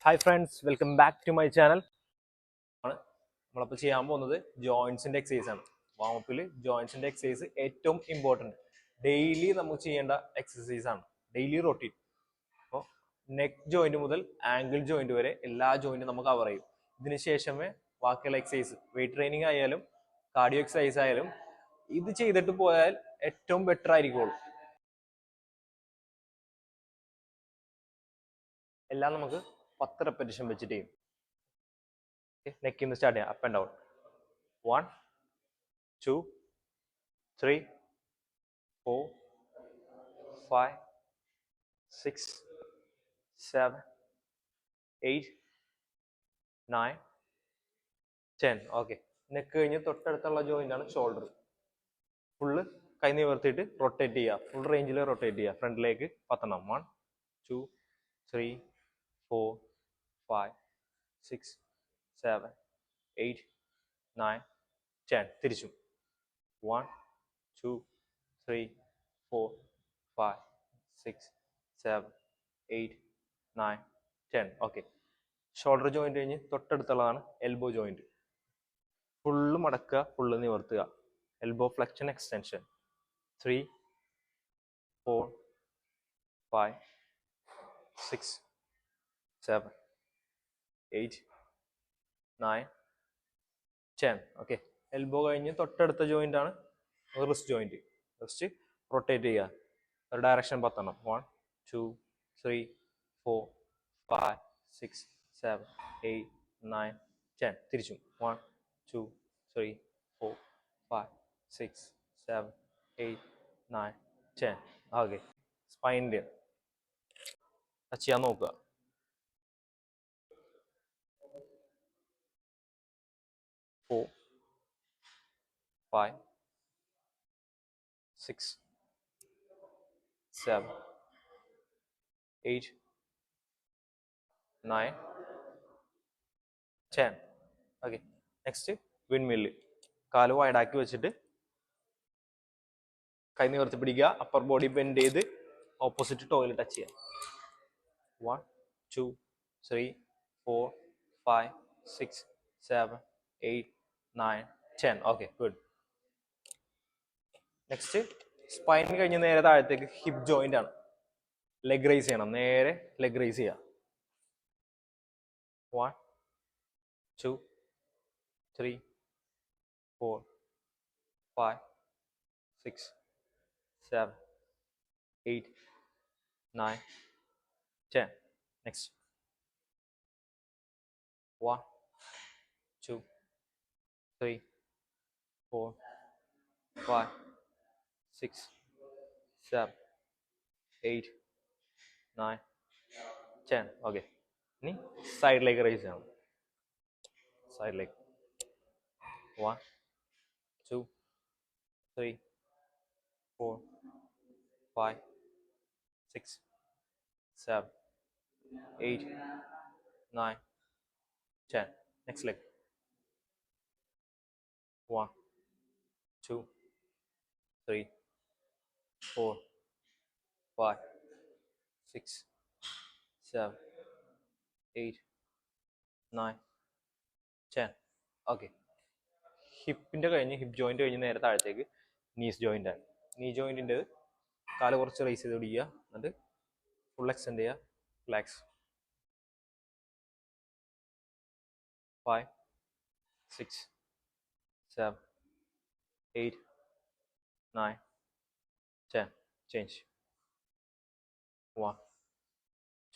Hi friends, welcome back to my channel. നമ്മളപ്പോൾ ചെയ്യാൻ പോകുന്നത് ജോയിൻസിൻ്റെ എക്സസൈസ് ആണ്. വാമപ്പിൽ ജോയിൻസിൻ്റെ എക്സസൈസ് ഏറ്റവും ഇമ്പോർട്ടൻറ്റ് ഡെയിലി നമുക്ക് ചെയ്യേണ്ട എക്സസൈസ് ആണ്. Daily routine. അപ്പോൾ നെക്ക് ജോയിൻറ്റ് മുതൽ ആംഗിൾ ജോയിൻറ്റ് വരെ എല്ലാ ജോയിൻറ്റും നമുക്ക് കവർ ചെയ്യും. ഇതിന് ശേഷമേ ബാക്കിയുള്ള എക്സസൈസ് വെയിറ്റ് ട്രെയിനിങ് ആയാലും കാർഡിയോ എക്സസൈസ് ആയാലും ഇത് ചെയ്തിട്ട് പോയാൽ ഏറ്റവും ബെറ്റർ ആയിരിക്കുള്ളൂ. എല്ലാം നമുക്ക് 10 റെപ്പറ്റീഷൻ വെച്ചിട്ട് ചെയ്യും. നെക്കിൽ നിന്ന് സ്റ്റാർട്ട് ചെയ്യാം. Up and down. 1 2 3 4 5 6 7 8 9 10. Okay. Neck കഴിഞ്ഞ് തൊട്ടടുത്തുള്ള ജോയിന്റ് ആണ് ഷോൾഡർ. ഫുള്ള് കൈ നിവർത്തിയിട്ട് റൊട്ടേറ്റ് ചെയ്യുക. ഫുൾ റേഞ്ചിൽ റൊട്ടേറ്റ് ചെയ്യുക. ഫ്രണ്ടിലേക്ക് 10 എണ്ണം. 1 2 3 4 5 6 7 8 9 10. തിരിച്ചു. 1 2 3 4 5 6 7 8 9 10. ഓക്കെ. ഷോൾഡർ ജോയിന്റ് കഴിഞ്ഞ് തൊട്ടടുത്തുള്ളതാണ് എൽബോ ജോയിന്റ്. ഫുള്ള് മടക്കുക, ഫുള്ള് നിവർത്തുക. Elbow flexion extension. 3 4 5 6 7 8 9 10. Okay. Elbow കഴിഞ്ഞ് തൊട്ടടുത്ത ജോയിന്റ് ആണ് റിസ്റ്റ് ജോയിന്റ്. റിസ്റ്റ് റൊട്ടേറ്റ് ചെയ്യുക. ഒരു ഡയറക്ഷൻ 10 എണ്ണം. 1 2 3 4 5 6 7 8 9 10. തിരിച്ചു. 1 2 3 4 5 6 7 8 9 10. ഓക്കെ. സ്പൈനിൻ്റെ ടച്ച് ചെയ്യാൻ നോക്കുക. 4 5 6 7 8 9 10. ഓക്കെ. Next wind mill. കാല് വൈഡാക്കി വെച്ചിട്ട് കൈ നിവർത്തി പിടിക്കുക. അപ്പർ ബോഡി ബെൻഡ് ചെയ്ത് ഓപ്പോസിറ്റ് ടോയിൽ ടച്ച് ചെയ്യുക. 1 2 3 4 5 6 7 8 9 10. Okay, good. നെക്സ്റ്റ് സ്പൈൻ കഴിഞ്ഞ് നേരെ താഴത്തേക്ക് ഹിപ്പ് ജോയിന്റ് ആണ്. ലെഗ് റൈസ് ചെയ്യണം. നേരെ ലെഗ് റൈസ് ചെയ്യുക. 1 2 3 4 5 6 7 8 9 10. Next. 1 2 3 4 5 6 7 8 9 10. ഓക്കെ. ഇനി സൈഡിലേക്ക് റൈസ് ചെയ്യണം. സൈഡിലേക്ക്. 1 2 3 4 5 6 7 8 9 10. Next leg. 1 2 3 4 5 6 7 8 9 10. ഓക്കെ. ഹിപ്പിൻ്റെ കഴിഞ്ഞ് ഹിപ്പ് ജോയിന്റ് കഴിഞ്ഞ് നേരെ താഴത്തേക്ക് നീസ് ജോയിന്റ് ആണ്. നീ ജോയിൻറ്റിൻ്റെ കാല് കുറച്ച് റൈസ് ചെയ്ത് പിടിക്കുക. എന്നിട്ട് ഫുൾ എക്സ്റ്റെൻഡ് ചെയ്യുക. റിലാക്സ്. 5 6 7 8 9 10. Change. 1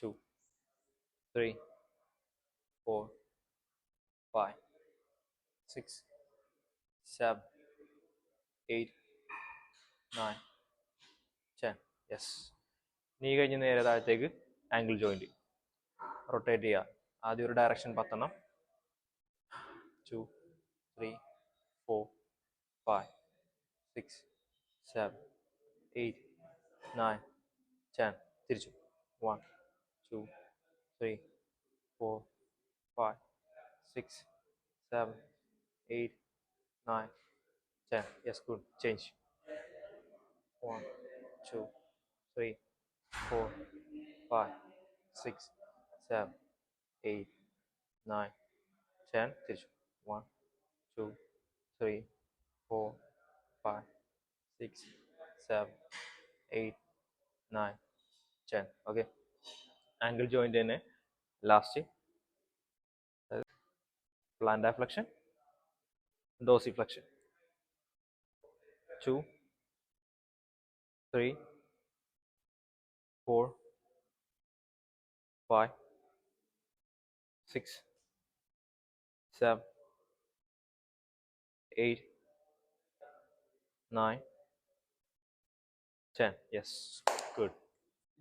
2 3 4 5 6 7 8 9 10. യെസ്. നീ കഴിഞ്ഞ് നേരെ താഴത്തേക്ക് ആംഗിൾ ജോയിന്റ് റൊട്ടേറ്റ് ചെയ്യുക. ആദ്യം ഒരു ഡയറക്ഷൻ 10 എണ്ണം. 2 3 4 5 6 7 8 9 10. തിരിച്ചു. 1 2 3 4 5 6 7 8 9 10. Yes, good. Change. 1 2 3 4 5 6 7 8 9 10 തിരിച്ചു 1 2 3 4 5 6 7 8 9 10. ഓക്കെ, ആംഗിൾ ജോയിന്റ് തന്നെ last plantar flexion, dorsiflexion. 2 3 4 5 6 7 8 9 10. Yes, good.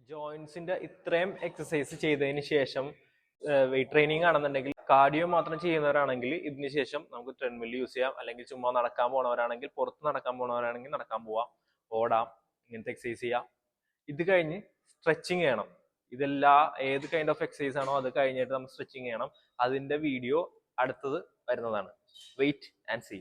ജോയിൻസിന്റെ ഇത്രയും എക്സസൈസ് ചെയ്തതിന് ശേഷം വെയിറ്റ് ട്രെയിനിങ് ആണെന്നുണ്ടെങ്കിൽ, കാർഡിയോ മാത്രം ചെയ്യുന്നവരാണെങ്കിൽ ഇതിന് ശേഷം നമുക്ക് ട്രെഡ്മില്ല് യൂസ് ചെയ്യാം, അല്ലെങ്കിൽ ചുമ്മാ നടക്കാൻ പോണവരാണെങ്കിൽ, പുറത്ത് നടക്കാൻ പോണവരാണെങ്കിൽ നടക്കാൻ പോവാം, ഓടാം, ഇങ്ങനത്തെ എക്സസൈസ് ചെയ്യാം. ഇത് കഴിഞ്ഞ് സ്ട്രെച്ചിങ് ചെയ്യണം. ഏത് കൈൻഡ് ഓഫ് എക്സസൈസ് ആണോ അത് കഴിഞ്ഞിട്ട് നമ്മൾ സ്ട്രെച്ചിങ് ചെയ്യണം. അതിന്റെ വീഡിയോ അടുത്തത് വരുന്നതാണ്. Wait and see.